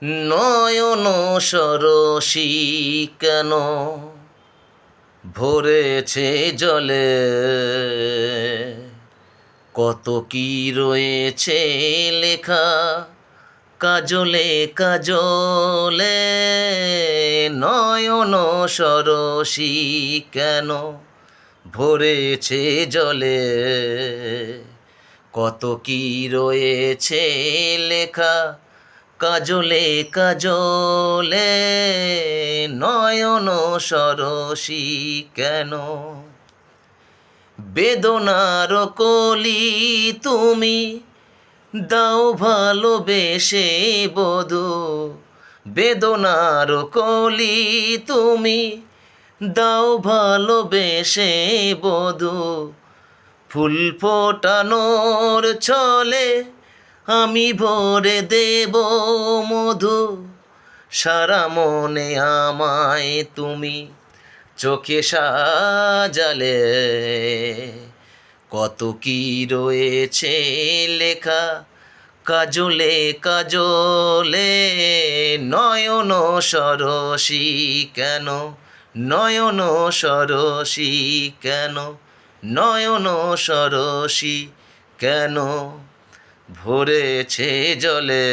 নয়ন সরসী কেন ভরেছে জলে, কত কি রয়েছে লেখা কাজলে কাজলে। নয়ন সরসী কেন ভরেছে জলে, কত কি রয়েছে লেখা কাজলে কাজলে। নয়ন সরসী কেন, বেদনার কলি তুমি দাও ভালোবেসে বধূ, বেদনার কলি তুমি দাও ভালোবেসে বধূ। ফুল ফোটানোর ছলে আমি ভরে দেব মধু, সারা মনে আমায় তুমি চোখে সাজালে। কত কি রয়েছে লেখা কাজলে কাজলে। নয়ন সরসী কেন, নয়ন সরসী কেন, নয়ন সরসী কেন ভরেছে জলে।